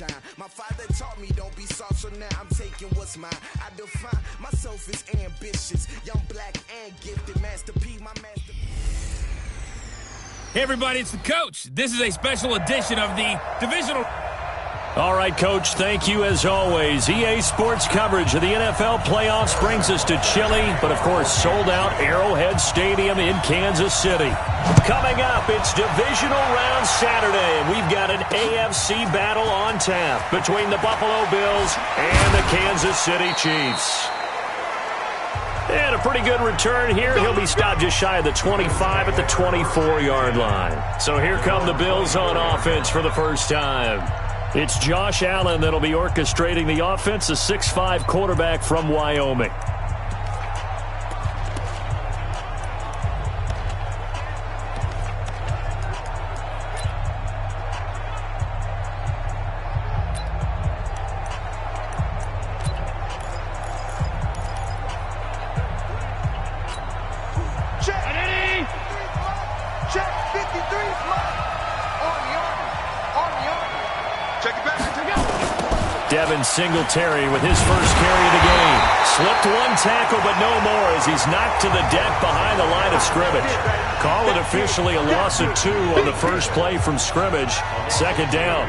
shine. My father taught me don't be soft, so now I'm taking what's mine. I define myself as ambitious, young, black, and gifted. Master P, my master. Hey, everybody, it's the coach. This is a special edition of the divisional. All right, Coach, thank you as always. EA Sports coverage of the NFL playoffs brings us to chilly, but of course sold-out Arrowhead Stadium in Kansas City. Coming up, it's Divisional Round Saturday, and we've got an AFC battle on tap between the Buffalo Bills and the Kansas City Chiefs. And a pretty good return here. He'll be stopped just shy of the 25 at the 24-yard line. So here come the Bills on offense for the first time. It's Josh Allen that'll be orchestrating the offense, a 6'5" quarterback from Wyoming. Singletary with his first carry of the game. Slipped one tackle, but no more as he's knocked to the deck behind the line of scrimmage. Call it officially a loss of 2 on the first play from scrimmage. Second down.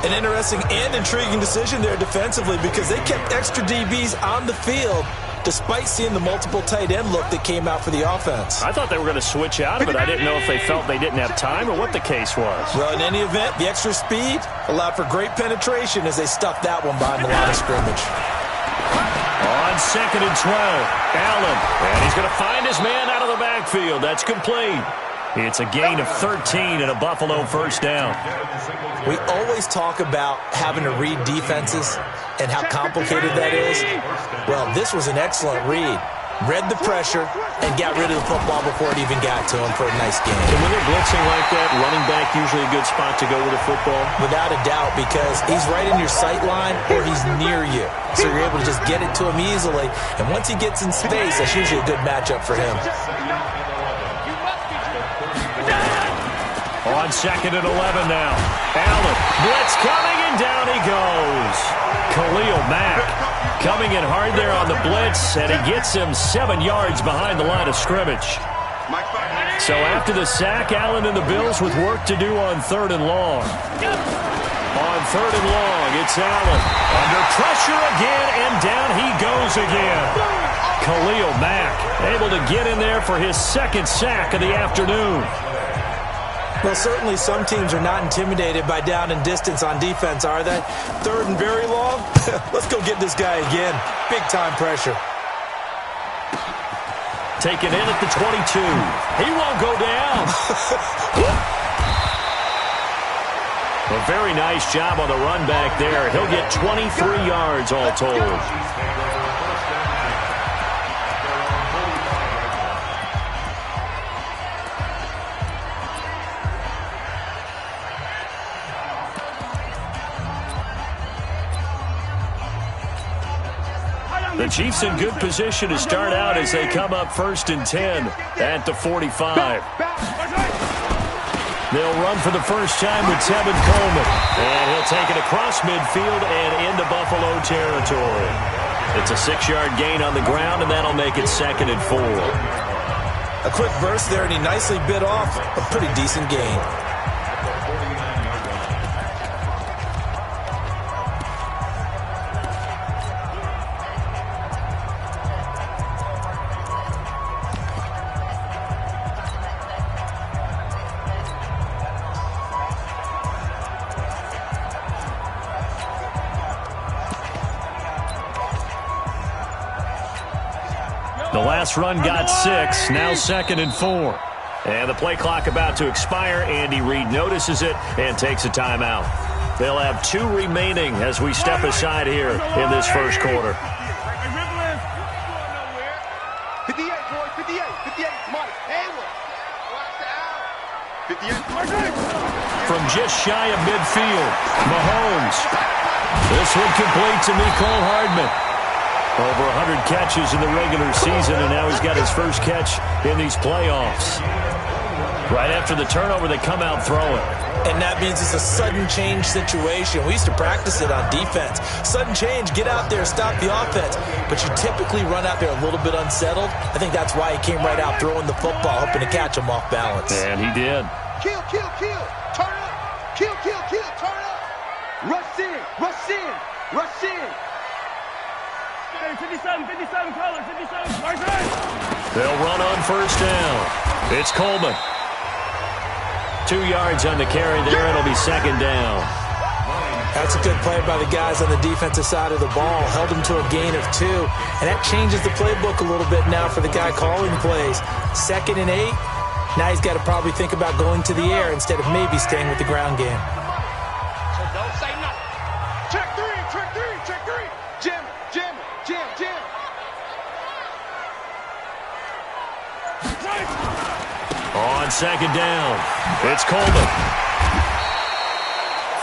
An interesting and intriguing decision there defensively because they kept extra DBs on the field despite seeing the multiple tight end look that came out for the offense. I thought they were going to switch out of it. I didn't know if they felt they didn't have time or what the case was. Well, in any event, the extra speed allowed for great penetration as they stuffed that one behind the line of scrimmage. On 2nd and 12, Allen. And he's going to find his man out of the backfield. That's complete. It's a gain of 13 and a Buffalo first down. We always talk about having to read defenses and how complicated that is. Well, this was an excellent read. Read the pressure and got rid of the football before it even got to him for a nice game. And when they're blitzing like that, running back usually a good spot to go with the football? Without a doubt, because he's right in your sight line or he's near you. So you're able to just get it to him easily. And once he gets in space, that's usually a good matchup for him. On 2nd and 11 now. Allen, blitz coming, and down he goes. Khalil Mack coming in hard there on the blitz, and he gets him 7 yards behind the line of scrimmage. So after the sack, Allen and the Bills with work to do on 3rd and long. On 3rd and long, it's Allen. Under pressure again, and down he goes again. Khalil Mack able to get in there for his 2nd sack of the afternoon. Well, certainly some teams are not intimidated by down and distance on defense, are they? 3rd and very long? Let's go get this guy again. Big-time pressure. Taken in at the 22. He won't go down. A very nice job on the run back there. He'll get 23 yards all told. The Chiefs in good position to start out as they come up 1st and 10 at the 45. They'll run for the first time with Tevin Coleman. And he'll take it across midfield and into Buffalo territory. It's a 6-yard gain on the ground, and that'll make it 2nd and 4. A quick burst there, and he nicely bit off a pretty decent gain. The last run got 6, now 2nd and 4. And the play clock about to expire. Andy Reid notices it and takes a timeout. They'll have 2 remaining as we step aside here in this first quarter. 58, boy, 58, Mike, Hayward. Watch out. 58. From just shy of midfield, Mahomes. This one complete to Mecole Hardman. Over 100 catches in the regular season, and now he's got his first catch in these playoffs. Right after the turnover, they come out throwing. And that means it's a sudden change situation. We used to practice it on defense. Sudden change, get out there, stop the offense. But you typically run out there a little bit unsettled. I think that's why he came right out throwing the football, hoping to catch him off balance. And he did. Kill, kill, kill. Turn up. Kill, kill, kill. Turn up. Rush in, rush in, rush in. Hey, 57, color, 57, right side. They'll run on first down. It's Coleman. 2 yards on the carry there. It'll be second down. That's a good play by the guys on the defensive side of the ball. Held him to a gain of 2. And that changes the playbook a little bit now for the guy calling plays. 2nd and 8. Now he's got to probably think about going to the air instead of maybe staying with the ground game. So don't say nothing. Check 3, check 3, check 3. Jam it, jam it, jam, jam. On second down, it's Coleman.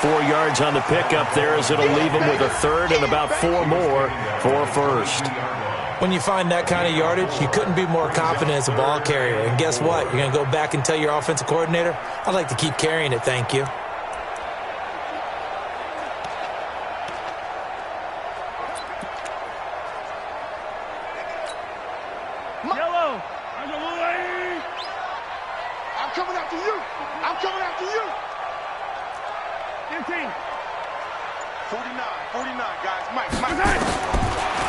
4 yards on the pickup there as it'll leave him with a third and about 4 more for first. When you find that kind of yardage, you couldn't be more confident as a ball carrier. And guess what? You're going to go back and tell your offensive coordinator, I'd like to keep carrying it, thank you. Yellow. I'm coming after you. I'm coming after you. 15. 49, guys. Mike.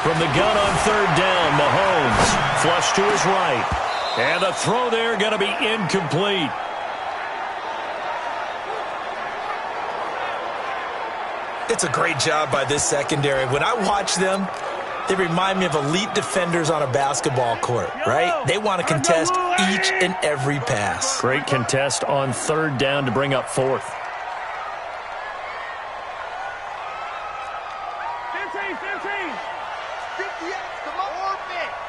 From the gun on third down, Mahomes flush to his right. And the throw there going to be incomplete. It's a great job by this secondary. When I watch them, they remind me of elite defenders on a basketball court, right? They want to contest each and every pass. Great contest on third down to bring up fourth. 15. 58 to Mike.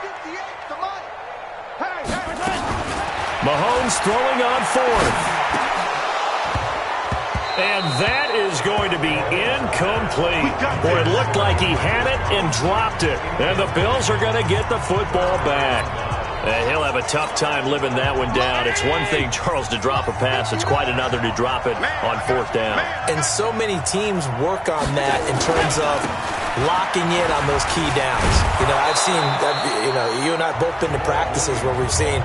58 to Mike. Hey. Mahomes throwing on fourth. And that is going to be incomplete. Boy, it looked like he had it and dropped it. And the Bills are going to get the football back. And he'll have a tough time living that one down. It's one thing, Charles, to drop a pass. It's quite another to drop it on fourth down. And so many teams work on that in terms of locking in on those key downs. You know, I've seen, you and I both been to practices where we've seen,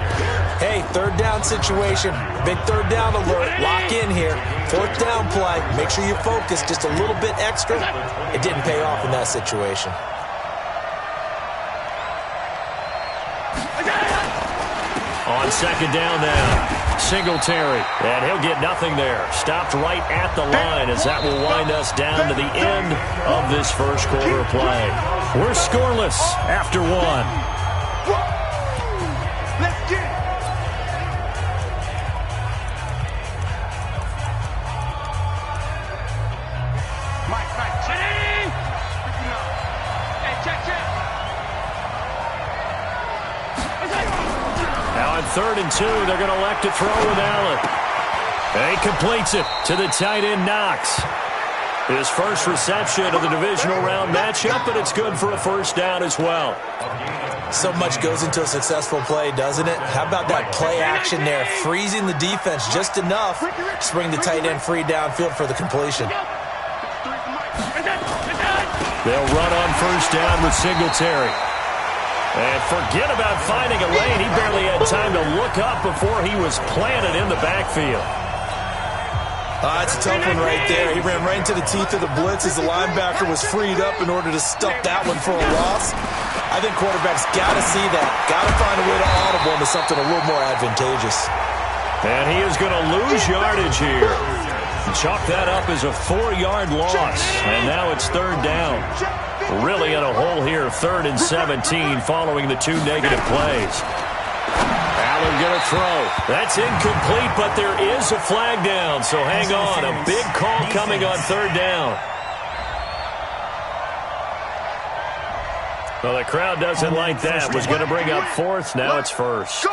hey, third down situation, big third down alert, lock in here, fourth down play, make sure you focus just a little bit extra. It didn't pay off in that situation. On second down now, Singletary, and he'll get nothing there. Stopped right at the line as that will wind us down to the end of this first quarter of play. We're scoreless after one. Let's get it. Mike. Check. 59. Hey, check. Now on 3rd and 2, they're going to elect to throw with Allen. And he completes it to the tight end, Knox. His first reception of the divisional round matchup, and it's good for a first down as well. So much goes into a successful play, doesn't it? How about that play action there, freezing the defense just enough to bring the tight end free downfield for the completion. They'll run on first down with Singletary. And forget about finding a lane. He barely had time to look up before he was planted in the backfield. That's a tough one right there. He ran right into the teeth of the blitz as the linebacker was freed up in order to stuff that one for a loss. I think quarterbacks got to see that. Got to find a way to audible into something a little more advantageous. And he is going to lose yardage here. Chalk that up as a 4-yard loss. And now it's third down. Really in a hole here, 3rd and 17 following the 2 negative plays. Allen going to throw. That's incomplete, but there is a flag down, so hang on. A big call coming on 3rd down. Well, the crowd doesn't like that. Was going to bring up fourth. Now it's first.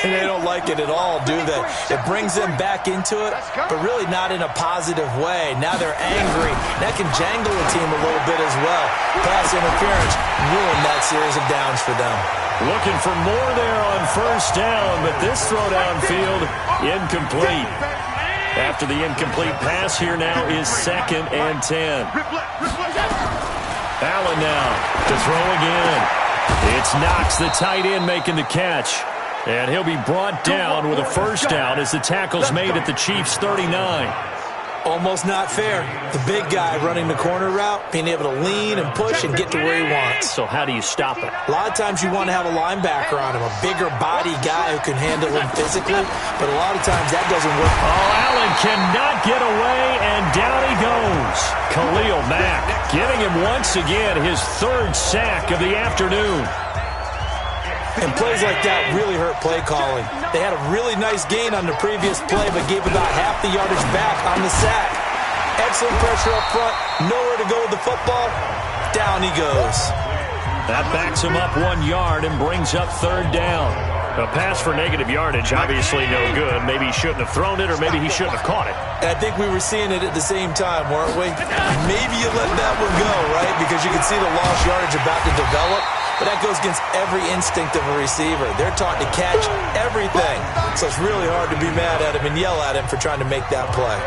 They don't like it at all, do they? It brings them back into it, but really not in a positive way. Now they're angry. That can jangle the team a little bit as well. Pass interference ruined that series of downs for them. Looking for more there on first down, but this throw downfield incomplete. After the incomplete pass, here now is 2nd and 10. Allen now to throw again. It's Knox, the tight end, making the catch. And he'll be brought down with a first down as the tackle's made at the Chiefs' 39. Almost not fair. The big guy running the corner route, being able to lean and push and get to where he wants. So how do you stop it? A lot of times you want to have a linebacker on him, a bigger body guy who can handle him physically, but a lot of times that doesn't work. Oh, Allen cannot get away, and down he goes. Khalil Mack getting him once again, his 3rd sack of the afternoon. And plays like that really hurt play calling. They had a really nice gain on the previous play, but gave about half the yardage back on the sack. Excellent pressure up front. Nowhere to go with the football. Down he goes. That backs him up 1 yard and brings up 3rd down. A pass for negative yardage, obviously no good. Maybe he shouldn't have thrown it, or maybe he shouldn't have caught it. I think we were seeing it at the same time, weren't we? Maybe you let that one go, right? Because you can see the lost yardage about to develop. But that goes against every instinct of a receiver. They're taught to catch everything. So it's really hard to be mad at him and yell at him for trying to make that play.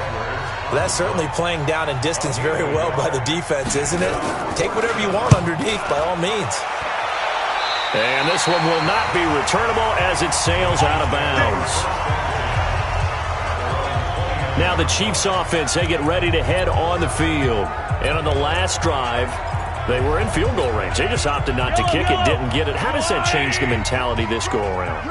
Well, that's certainly playing down in distance very well by the defense, isn't it? Take whatever you want underneath, by all means. And this one will not be returnable as it sails out of bounds. Now the Chiefs offense, they get ready to head on the field. And on the last drive, they were in field goal range. They just opted not to kick it, didn't get it. How does that change the mentality this go around?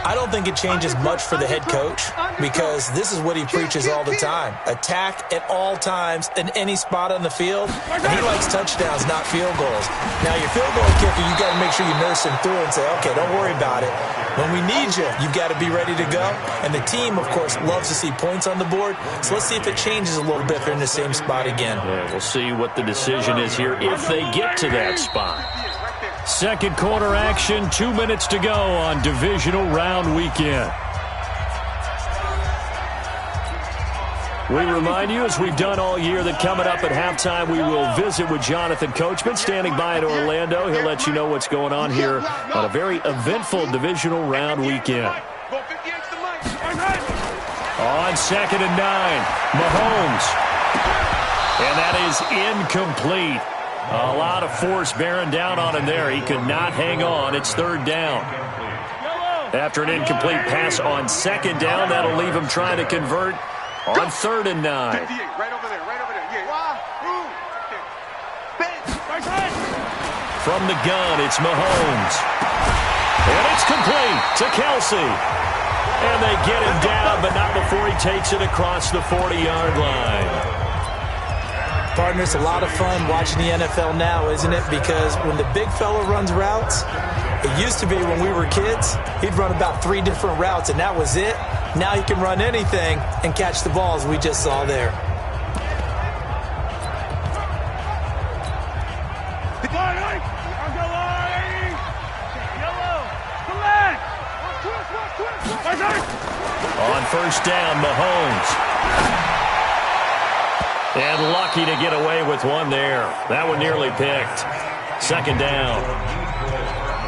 I don't think it changes much for the head coach because this is what he preaches all the time. Attack at all times in any spot on the field. And he likes touchdowns, not field goals. Now, your field goal kicker, you got to make sure you nurse him through and say, okay, don't worry about it. When we need you, you've got to be ready to go. And the team, of course, loves to see points on the board. So let's see if it changes a little bit if they're in the same spot again. Yeah, we'll see what the decision is here if they get to that spot. Second quarter action, 2 minutes to go on divisional round weekend. We remind you, as we've done all year, that coming up at halftime, we will visit with Jonathan Coachman, standing by in Orlando. He'll let you know what's going on here on a very eventful divisional round weekend. On 2nd and 9, Mahomes. And that is incomplete. A lot of force bearing down on him there. He could not hang on. It's 3rd down. After an incomplete pass on 2nd down, that'll leave him trying to convert on 3rd and 9. Right over there, right over there. Yeah. From the gun, it's Mahomes. And it's complete to Kelsey. And they get him down, but not before he takes it across the 40-yard line. Partner, it's a lot of fun watching the NFL now, isn't it? Because when the big fella runs routes, it used to be when we were kids, he'd run about 3 different routes, and that was it. Now he can run anything and catch the balls we just saw there. On first down, Mahomes. And lucky to get away with one there. That one nearly picked. 2nd down.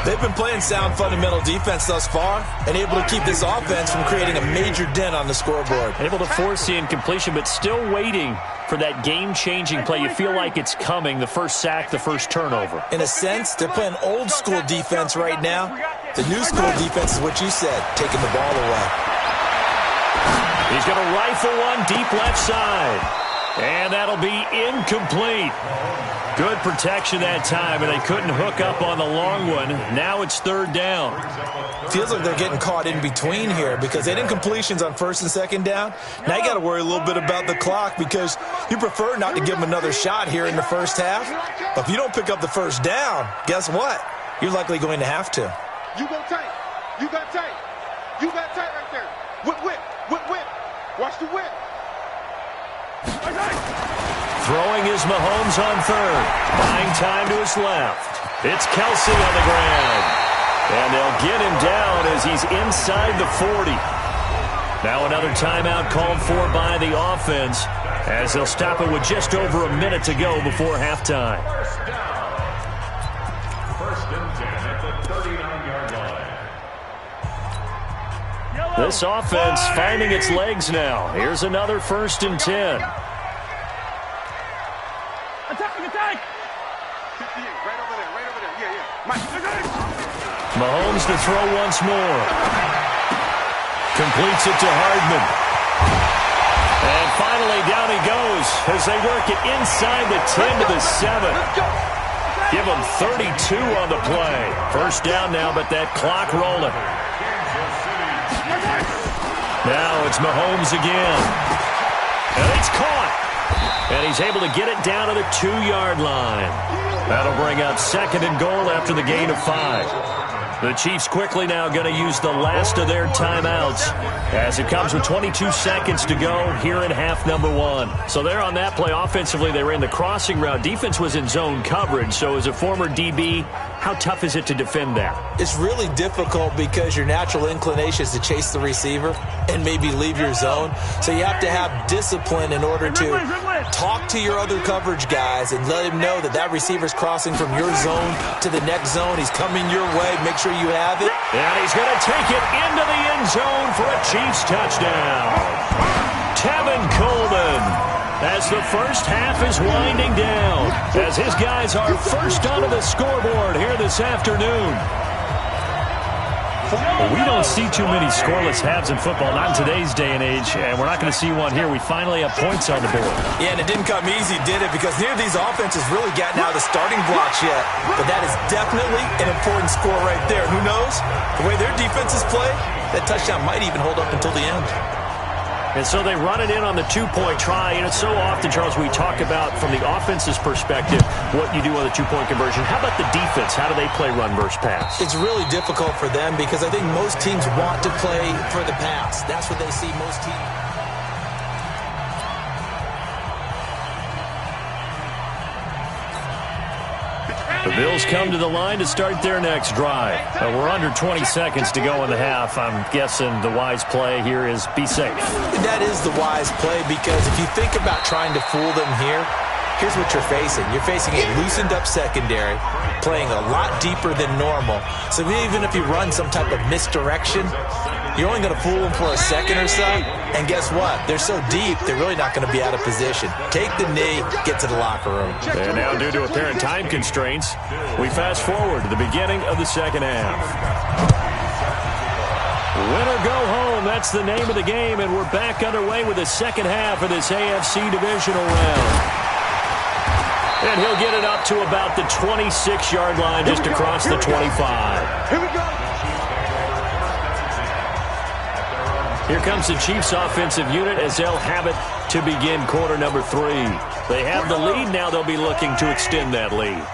They've been playing sound fundamental defense thus far and able to keep this offense from creating a major dent on the scoreboard. Able to force the incompletion, but still waiting for that game-changing play. You feel like it's coming, the first sack, the first turnover. In a sense, they're playing old-school defense right now. The new-school defense is what you said, taking the ball away. He's going to rifle one deep left side. And that'll be incomplete. Good protection that time, and they couldn't hook up on the long one. Now it's 3rd down. Feels like they're getting caught in between here because they had incompletions on 1st and 2nd down. Now you got to worry a little bit about the clock because you prefer not to give them another shot here in the first half. But if you don't pick up the first down, guess what? You're likely going to have to. You go tight. You got tight. You got tight right there. Whip, whip, whip, whip. Watch the whip. Throwing is Mahomes on 3rd. Buying time to his left. It's Kelsey on the ground. And they'll get him down as he's inside the 40. Now another timeout called for by the offense as they'll stop it with just over a minute to go before halftime. First and 10 at the 39-yard line. This offense finding its legs now. Here's another 1st and 10. Attack! Right over there. Yeah. Mahomes to throw once more. Completes it to Hardman. And finally down he goes as they work it inside the 10 to the 7. Give him 32 on the play. First down now, but that clock rolling. Now it's Mahomes again. And it's caught. And he's able to get it down to the 2-yard line. That'll bring up 2nd and goal after the gain of 5. The Chiefs quickly now going to use the last of their timeouts as it comes with 22 seconds to go here in half number 1. So there on that play, offensively, they ran the crossing route. Defense was in zone coverage. So as a former DB, how tough is it to defend that? It's really difficult because your natural inclination is to chase the receiver and maybe leave your zone. So you have to have discipline in order to talk to your other coverage guys and let him know that that receiver's crossing from your zone to the next zone. He's coming your way. Make sure you have it. And he's going to take it into the end zone for a Chiefs touchdown. Tevin Coleman, as the first half is winding down, as his guys are first onto the scoreboard here this afternoon. Well, we don't see too many scoreless halves in football, not in today's day and age, and we're not going to see one here. We finally have points on the board. Yeah, and it didn't come easy, did it? Because neither of these offenses really gotten out of the starting blocks yet. But that is definitely an important score right there. Who knows? The way their defenses play, that touchdown might even hold up until the end. And so they run it in on the 2-point try. And it's so often, Charles, we talk about from the offense's perspective what you do on the 2-point conversion. How about the defense? How do they play run versus pass? It's really difficult for them because I think most teams want to play for the pass. That's what they see most teams. The Bills come to the line to start their next drive. We're under 20 seconds to go in the half. I'm guessing the wise play here is be safe. That is the wise play because if you think about trying to fool them here, here's what you're facing. You're facing a loosened up secondary, playing a lot deeper than normal. So even if you run some type of misdirection, you're only going to fool them for a second or so. And guess what? They're so deep, they're really not going to be out of position. Take the knee, get to the locker room. And now due to apparent time constraints, we fast forward to the beginning of the second half. Win or go home, that's the name of the game, and we're back underway with the second half of this AFC divisional round. And he'll get it up to about the 26-yard line, just across the 25. Here we go. Here comes the Chiefs offensive unit as they'll have it to begin quarter number 3. They have the lead. Now they'll be looking to extend that lead.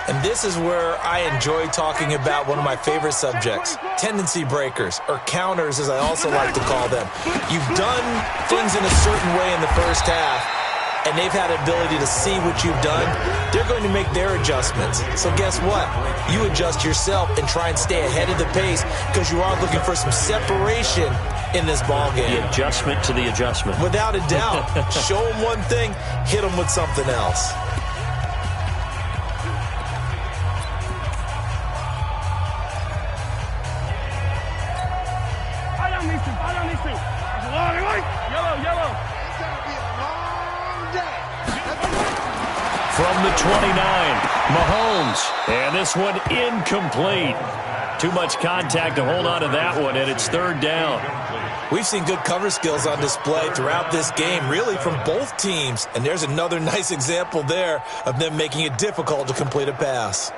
And this is where I enjoy talking about one of my favorite subjects, tendency breakers, or counters as I also like to call them. You've done things in a certain way in the first half, and they've had an ability to see what you've done. They're going to make their adjustments. So guess what? You adjust yourself and try and stay ahead of the pace because you are looking for some separation in this ball game. The adjustment to the adjustment. Without a doubt. Show them one thing, hit them with something else. Yellow. It's going to be a long day. From the 29, Mahomes. And this one incomplete. Too much contact to hold on to that one, and it's third down. We've seen good cover skills on display throughout this game, really from both teams. And there's another nice example there of them making it difficult to complete a pass.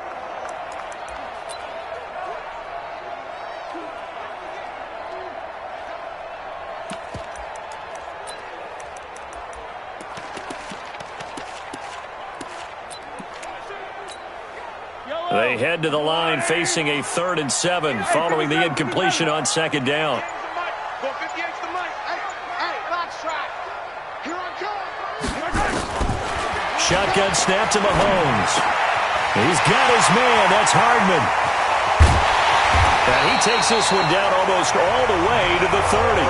They head to the line facing a 3rd and 7 following the incompletion on second down. Shotgun snap to Mahomes. He's got his man. That's Hardman. And he takes this one down almost all the way to the 30.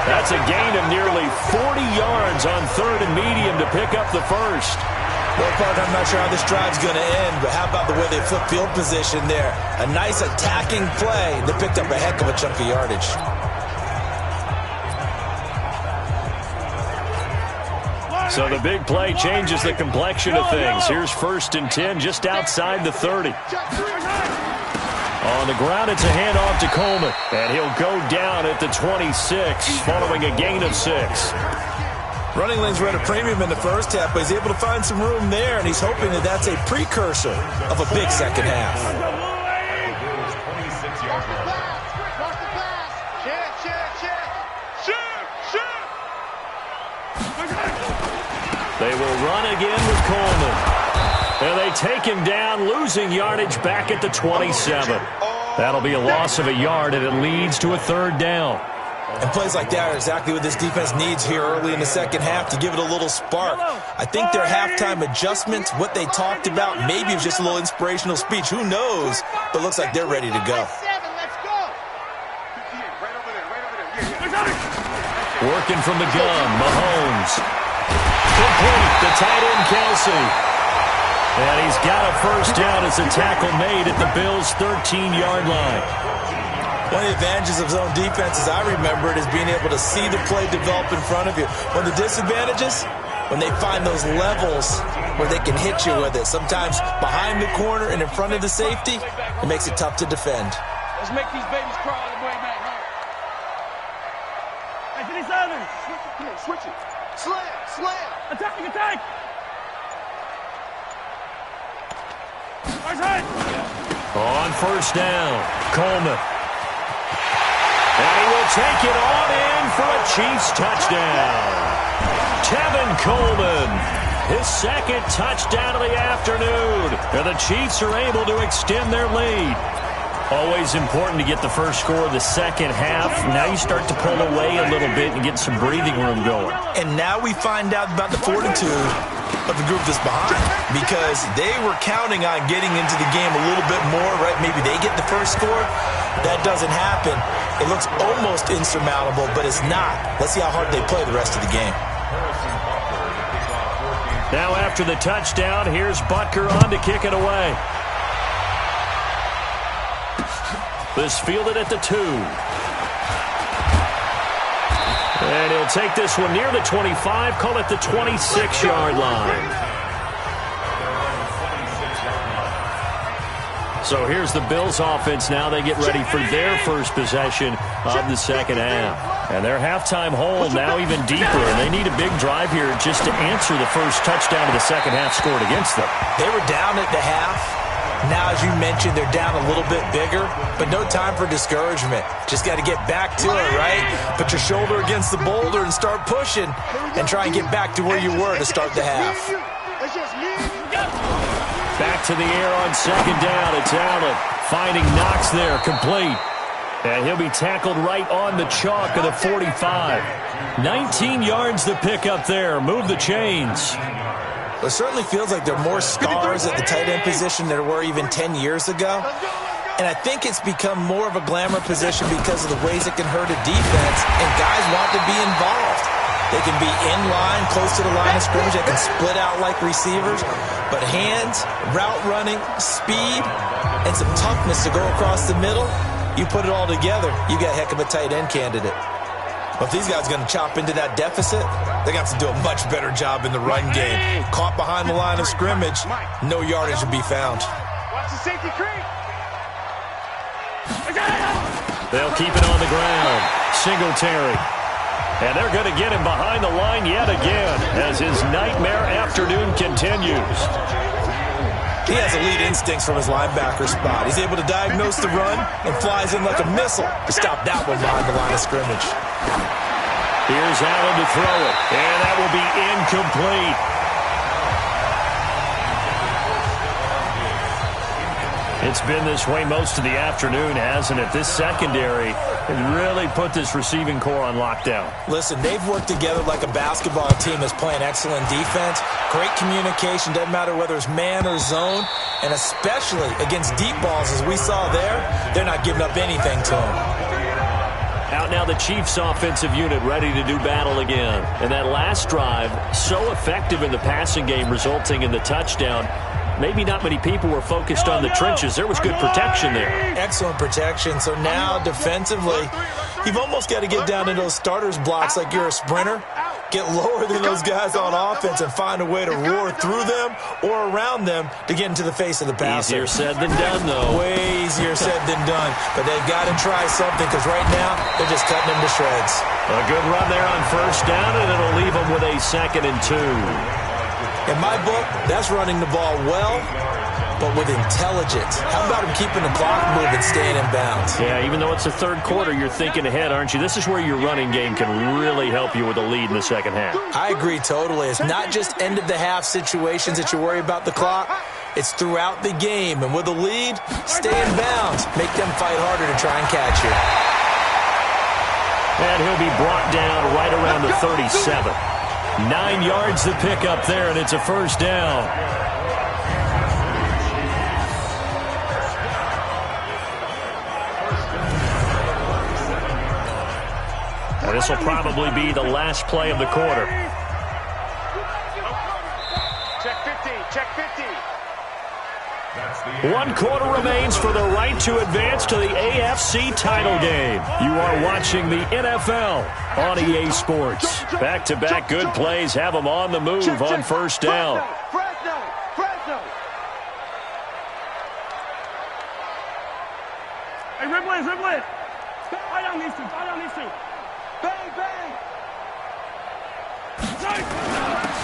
That's a gain of nearly 40 yards on 3rd and medium to pick up the first. Well, Clark, I'm not sure how this drive's going to end, but how about the way they flip field position there? A nice attacking play. They picked up a heck of a chunk of yardage. So the big play changes the complexion of things. Here's 1st and 10 just outside the 30. On the ground, it's a handoff to Coleman. And he'll go down at the 26 following a gain of 6. Running lanes were at a premium in the first half, but he's able to find some room there, and he's hoping that that's a precursor of a big second half. They will run again with Coleman. And they take him down, losing yardage back at the 27. That'll be a loss of a yard, and it leads to a 3rd down. And plays like that are exactly what this defense needs here early in the second half to give it a little spark. I think their halftime adjustments, what they talked about, maybe it was just a little inspirational speech. Who knows? But it looks like they're ready to go. Working from the gun, Mahomes. Complete to tight end Kelsey. And he's got a 1st down as a tackle made at the Bills' 13-yard line. One of the advantages of zone defense, as I remember it, is being able to see the play develop in front of you. One of the disadvantages, when they find those levels where they can hit you with it. Sometimes behind the corner and in front of the safety, it makes it tough to defend. Let's make these babies crawl all the way back home. Hey, 57. Switch it. Slam, slam. Attacking, attack. On 1st down, Coleman. And he will take it on in for a Chiefs touchdown. Tevin Coleman, his 2nd touchdown of the afternoon. And the Chiefs are able to extend their lead. Always important to get the first score of the second half. Now you start to pull away a little bit and get some breathing room going. And now we find out about the fortitude of the group that's behind, because they were counting on getting into the game a little bit more, right? Maybe they get the first score. That doesn't happen. It looks almost insurmountable, but it's not. Let's see how hard they play the rest of the game. Now after the touchdown, here's Butker on to kick it away. This fielded at the 2. And he'll take this one near the 25, call it the 26-yard line. So here's the Bills offense now. They get ready for their first possession of the second half. And their halftime hole now even deeper. And they need a big drive here just to answer the first touchdown of the second half scored against them. They were down at the half. Now, as you mentioned, they're down a little bit bigger, but no time for discouragement. Just got to get back to it, right? Put your shoulder against the boulder and start pushing and try and get back to where you were to start the half. Back to the air on 2nd down. It's Allen finding Knox there, complete. And he'll be tackled right on the chalk of the 45. 19 yards to pick up there. Move the chains. It certainly feels like there are more stars at the tight end position than there were even 10 years ago. And I think it's become more of a glamour position because of the ways it can hurt a defense, and guys want to be involved. They can be in line, close to the line of scrimmage. They can split out like receivers. But hands, route running, speed, and some toughness to go across the middle, you put it all together, you got a heck of a tight end candidate. But if these guys are going to chop into that deficit, they got to do a much better job in the run game. Caught behind the line of scrimmage, no yardage will be found. Watch the safety creep. They'll keep it on the ground. Singletary. And they're going to get him behind the line yet again as his nightmare afternoon continues. He has elite instincts from his linebacker spot. He's able to diagnose the run and flies in like a missile to stop that one behind the line of scrimmage. Here's Allen to throw it, and that will be incomplete. It's been this way most of the afternoon, hasn't it? This secondary has really put this receiving core on lockdown. Listen, they've worked together like a basketball team that's playing excellent defense. Great communication, doesn't matter whether it's man or zone. And especially against deep balls, as we saw there, they're not giving up anything to them. Out now the Chiefs offensive unit ready to do battle again. And that last drive, so effective in the passing game, resulting in the touchdown. Maybe not many people were focused on the trenches. There was good protection there. Excellent protection. So now defensively, you've almost got to get down into those starters blocks like you're a sprinter. Get lower than those guys on offense and find a way to roar through them or around them to get into the face of the passer. Easier said than done, though. Way easier said than done. But they've got to try something because right now they're just cutting them to shreds. A good run there on first down, and it'll leave them with a 2nd and 2. In my book, that's running the ball well, but with intelligence. How about him keeping the clock moving, staying in bounds? Yeah, even though it's the third quarter, you're thinking ahead, aren't you? This is where your running game can really help you with a lead in the second half. I agree totally. It's not just end-of-the-half situations that you worry about the clock. It's throughout the game. And with a lead, stay in bounds. Make them fight harder to try and catch you. And he'll be brought down right around the 37. 9 yards to pick up there, and it's a first down. And this will probably be the last play of the quarter. Check 50, check 50. 1 quarter remains for the right to advance to the AFC title game. You are watching the NFL on EA Sports. Back-to-back good plays have them on the move on first down. Fresno. Hey, Riblet. Fire down these two. Bang.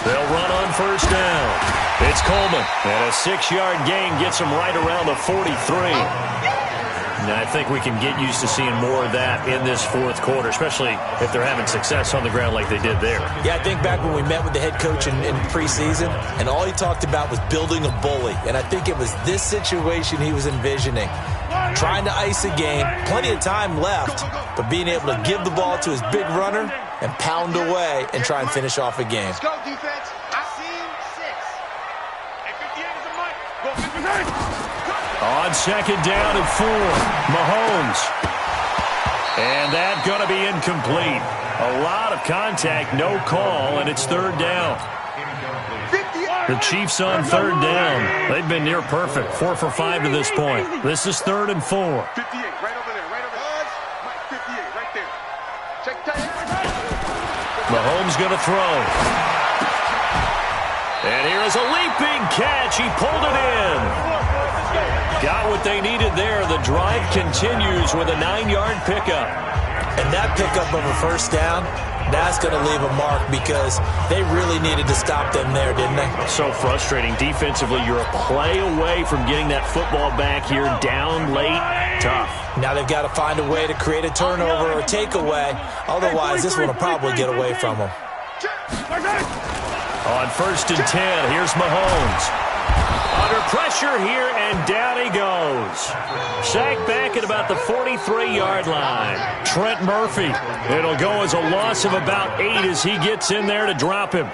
They'll run on first down. It's Coleman, and a 6-yard gain gets him right around the 43. And I think we can get used to seeing more of that in this fourth quarter, especially if they're having success on the ground like they did there. Yeah, I think back when we met with the head coach in preseason, and all he talked about was building a bully. And I think it was this situation he was envisioning. Trying to ice a game, plenty of time left, but being able to give the ball to his big runner and pound away and try and finish off a game. Let's go, defense. I see 6. Hey, 58 is a mic. Go 58. On second down and 4, Mahomes. And that's going to be incomplete. A lot of contact, no call, and it's third down. The Chiefs on third down. They've been near perfect, 4 for 5 to this point. This is 3rd and 4. 58, right over there. Mike, 58, right there. Check tight. Mahomes going to throw. And here is a leaping catch. He pulled it in. Got what they needed there. The drive continues with a 9-yard pickup. And that pickup of a first down, that's going to leave a mark because they really needed to stop them there, didn't they? So frustrating. Defensively, you're a play away from getting that football back here down late. Tough. Now they've got to find a way to create a turnover or a takeaway. Otherwise, this one will probably get away from them. On 1st and 10, here's Mahomes. Under pressure here, and down he goes. Sacked back at about the 43-yard line. Trent Murphy. It'll go as a loss of about 8 as he gets in there to drop him.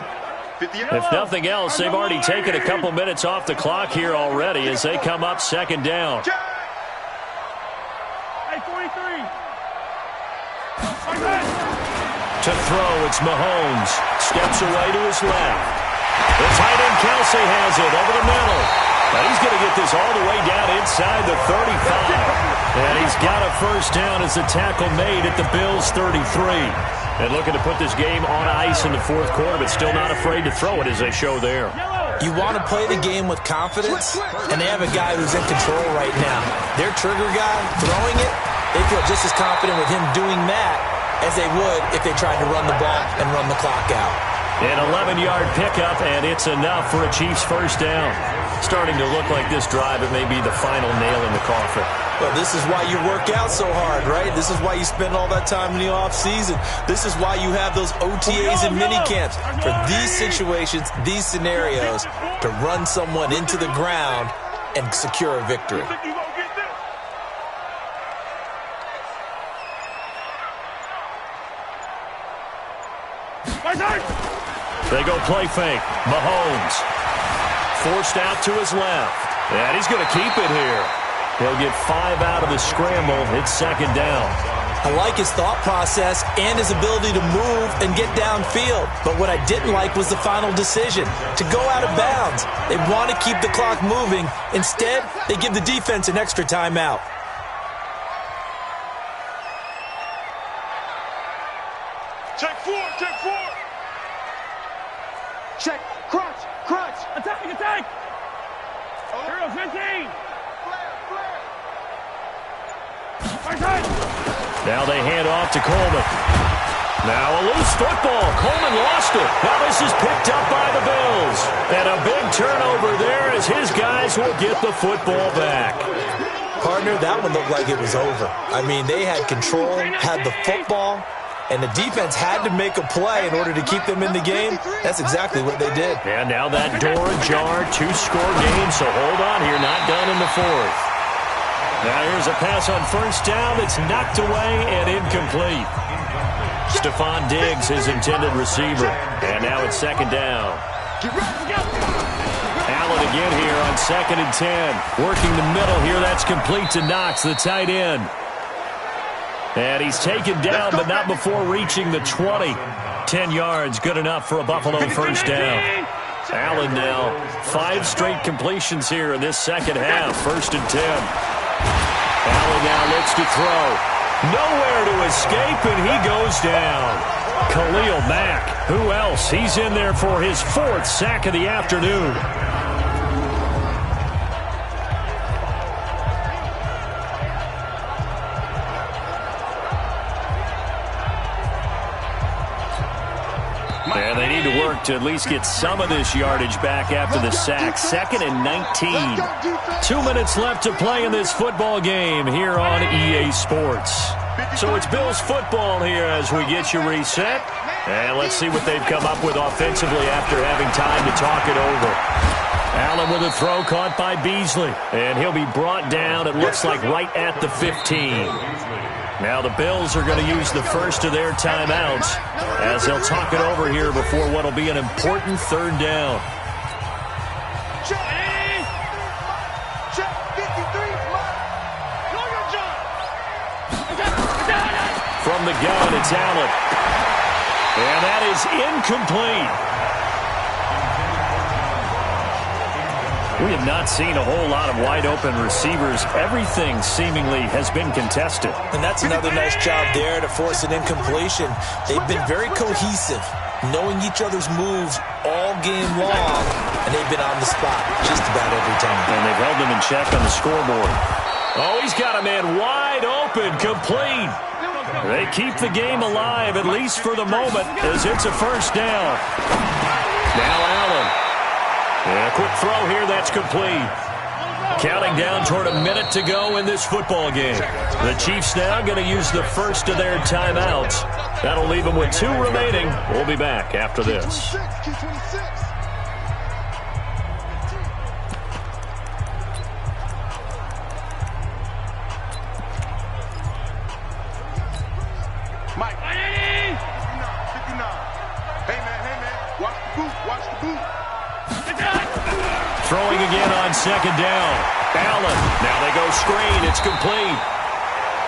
If nothing else, they've already taken a couple minutes off the clock here already as they come up second down. Hey, 43. To throw, it's Mahomes. Steps away to his left. The tight end Kelsey has it over the middle. But he's going to get this all the way down inside the 35. And he's got a first down as the tackle made at the Bills' 33. And looking to put this game on ice in the fourth quarter, but still not afraid to throw it as they show there. You want to play the game with confidence, and they have a guy who's in control right now. Their trigger guy, throwing it, they feel just as confident with him doing that as they would if they tried to run the ball and run the clock out. An 11-yard pickup, and it's enough for a Chiefs first down. Starting to look like this drive, it may be the final nail in the coffin. Well, this is why you work out so hard, right? This is why you spend all that time in the offseason. This is why you have those OTAs and minicamps. For these situations, these scenarios, to run someone into the ground and secure a victory. They go play fake. Mahomes forced out to his left. And he's going to keep it here. He'll get 5 out of the scramble. It's second down. I like his thought process and his ability to move and get downfield. But what I didn't like was the final decision, to go out of bounds. They want to keep the clock moving. Instead, they give the defense an extra timeout. Check 4, check 4. Check. Crunch. Crunch. Attack, attack. Hero 15. Flare. Now they hand off to Coleman. Now a loose football. Coleman lost it. Now this is picked up by the Bills. And a big turnover there as his guys will get the football back. Partner, that one looked like it was over. I mean, they had control, had the football, and the defense had to make a play in order to keep them in the game. That's exactly what they did. And now that door ajar, 2-score game, so hold on here, not done in the fourth. Now here's a pass on first down that's knocked away and incomplete. Stephon Diggs, his intended receiver. And now it's second down. Allen again here on 2nd and 10. Working the middle here, that's complete to Knox, the tight end. And he's taken down, but not before reaching the 20. 10 yards, good enough for a Buffalo first down. Allen now, 5 straight completions here in this second half. 1st and 10. Allen now looks to throw. Nowhere to escape, and he goes down. Khalil Mack, who else? He's in there for his 4th sack of the afternoon. And they need to work to at least get some of this yardage back after the sack. 2nd and 19. 2 minutes left to play in this football game here on EA Sports. So it's Bills football here as we get you reset. And let's see what they've come up with offensively after having time to talk it over. Allen with a throw caught by Beasley. And he'll be brought down, it looks like, right at the 15. Now the Bills are going to use the first of their timeouts as they'll talk it over here before what will be an important 3rd down. Check. Check. 53. From the gun, it's Allen. And that is incomplete. We have not seen a whole lot of wide-open receivers. Everything seemingly has been contested. And that's another nice job there to force an incompletion. They've been very cohesive, knowing each other's moves all game long, and they've been on the spot just about every time. And they've held them in check on the scoreboard. Oh, he's got a man wide open, complete. They keep the game alive, at least for the moment, as it's a first down. Now Allen. And a quick throw here, that's complete. Counting down toward a minute to go in this football game. The Chiefs now going to use the first of their timeouts. That'll leave them with 2 remaining. We'll be back after this. Mike. 59. Hey, man. Watch the boot. Watch the boot. Throwing again on 2nd down. Allen. Now they go screen. It's complete.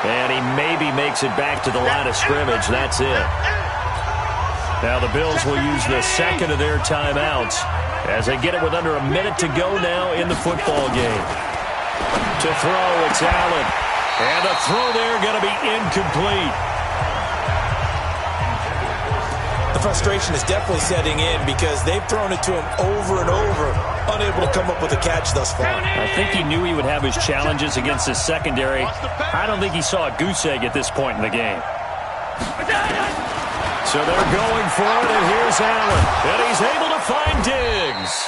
And he maybe makes it back to the line of scrimmage. That's it. Now the Bills will use the 2nd of their timeouts as they get it with under a minute to go now in the football game. To throw, it's Allen. And the throw there going to be incomplete. The frustration is definitely setting in because they've thrown it to him over and over, unable to come up with a catch thus far. I think he knew he would have his challenges against his secondary. I don't think he saw a goose egg at this point in the game. So they're going for it, and here's Allen. And he's able to find Diggs.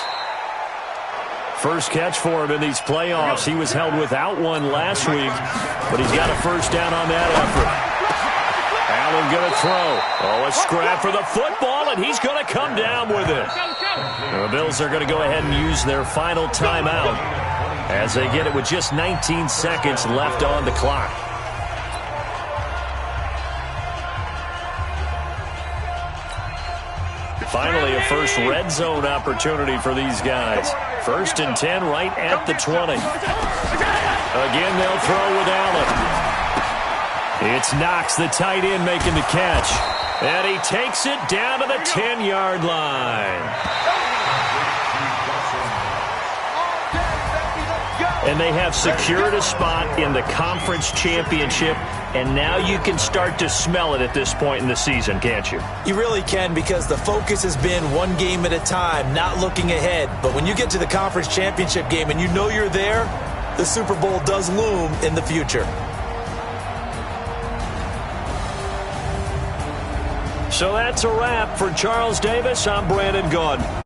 First catch for him in these playoffs. He was held without one last week, but he's got a first down on that effort. Allen going to throw. Oh, a scrap for the football, and he's going to come down with it. The Bills are going to go ahead and use their final timeout as they get it with just 19 seconds left on the clock. Finally, a first red zone opportunity for these guys. 1st and 10 right at the 20. Again, they'll throw with Allen. It's Knox, the tight end, making the catch. And he takes it down to the 10-yard line. And they have secured a spot in the conference championship, and now you can start to smell it at this point in the season, can't you? You really can, because the focus has been one game at a time, not looking ahead. But when you get to the conference championship game and you know you're there, the Super Bowl does loom in the future. So that's a wrap. For Charles Davis, I'm Brandon Gaudin.